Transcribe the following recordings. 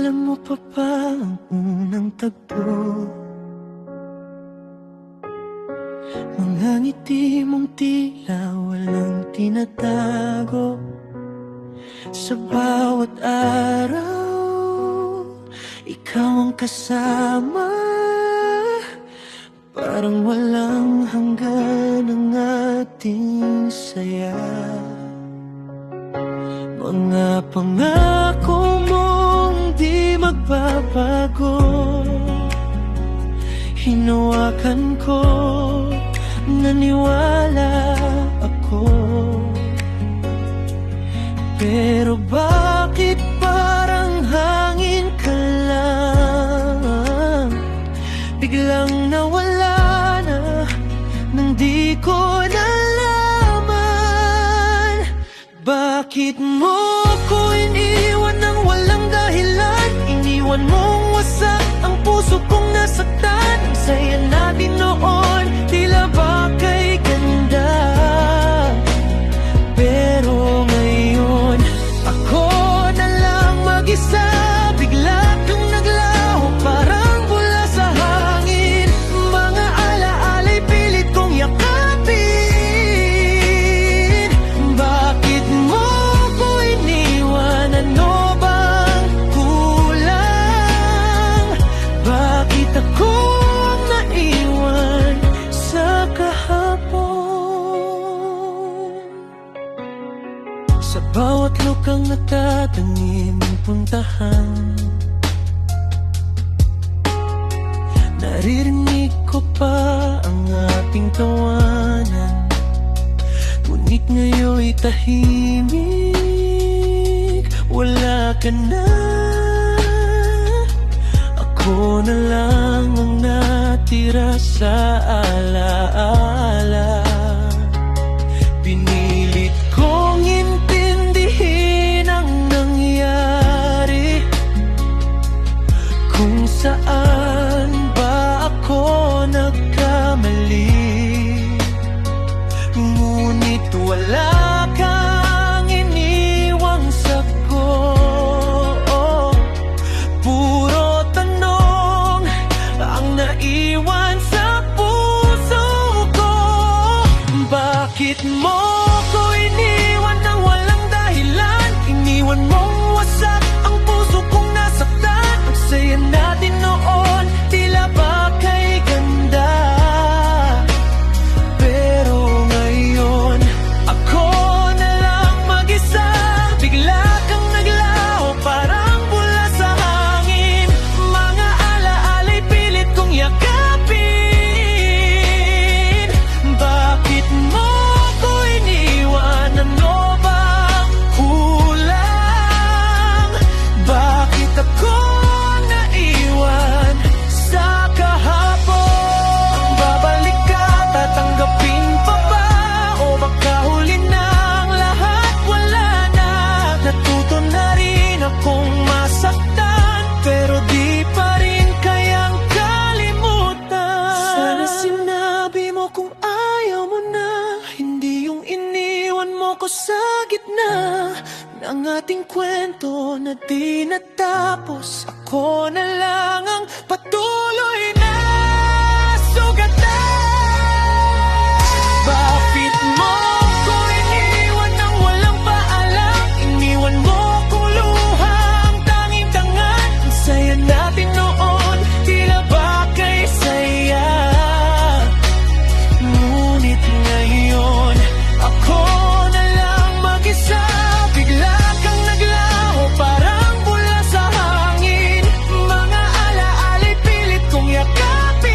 Naalala mo pa ba ang unang tagpo? Mga ngiti mong tila walang tinatago. Sa bawat araw, ikaw ang kasama. Parang walang hanggan ang ating saya. Mga pangako mong di magbabago, hinawakan ko, naniwala ako. Pero bakit parang hangin ka lang, biglang nawala na nang di ko nalaman? Bakit mo ko iniwan ng walang dahilan? Iniwan mong wasak ang puso kong nasaktan. Ang saya natin noon, tila ba kay ganda. Pero ngayon, ako na lang mag-isa. Bigla kang naglaho, parang bula sa hangin. Mga alaala'y pilit kong yakapin. Bakit mo ko iniwan? Ano bang kulang? Bakit ako ang naiwan sa kahapon? Sa bawat lukang nakatanim puntahan, naririnig ko pa ang ating tawanan. Ngunit ngayon'y tahimik, wala ka na. Ako na lang ang natira sa alaala. Pinilit kong intindihin ang nangyari, kung saan ba ako nagkamali. Ngunit wala kang iniwang sagot. Puro tanong ang naiwan sa puso ko. Bakit mo ko iniwan ng walang dahilan? Iniwan mong wasak ang puso kong nasaktan. Ang saya natin noon, tila ba kay ganda. Pero ngayon, ako na lang mag-isa. Bigla kang naglaho, parang bula sa hangin. Mga alaala'y pilit kong yakapin. Bakit mo ko iniwan? Ano bang kulang? Bakit ako naiwan sa kahapon? Babalik ka, tatanggapin pa ba? O baka huli ng lahat, wala na? Natuto na rin akong masaktan, pero di pa rin kayang kalimutan. Sana sinabi mo kung ayaw mo na, hindi yung iniwan mo ko sa gitna ng ating kwento na di natapos. Ako na lang ang patuloy na sugatan. Bakit mo ko iniwan ng walang paalam? Iniwan mo kong luhang tanging tangan. Ang saya natin noon, tila ba kay saya. Ngunit ngayon, ako na lang mag-isa. Bigla kang naglaho, parang bula sa hangin. Mga alaala'y pilit kong yakapin.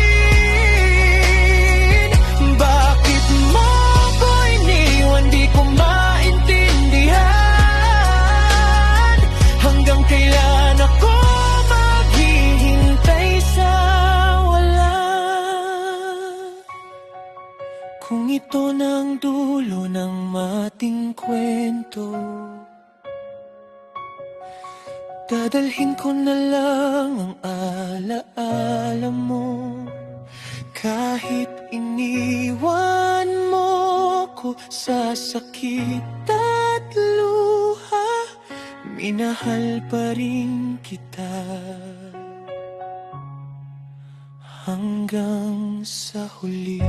Bakit mo ko iniwan? Di ko maintindihan. Hanggang kailan ako maghihintay sa wala? Kung ito ng dulo ng ating kwento, dadalhin ko na lang ang alaala mo. Kahit iniwan mo ko sa sakit at luha, minahal pa rin kita hanggang sa huli.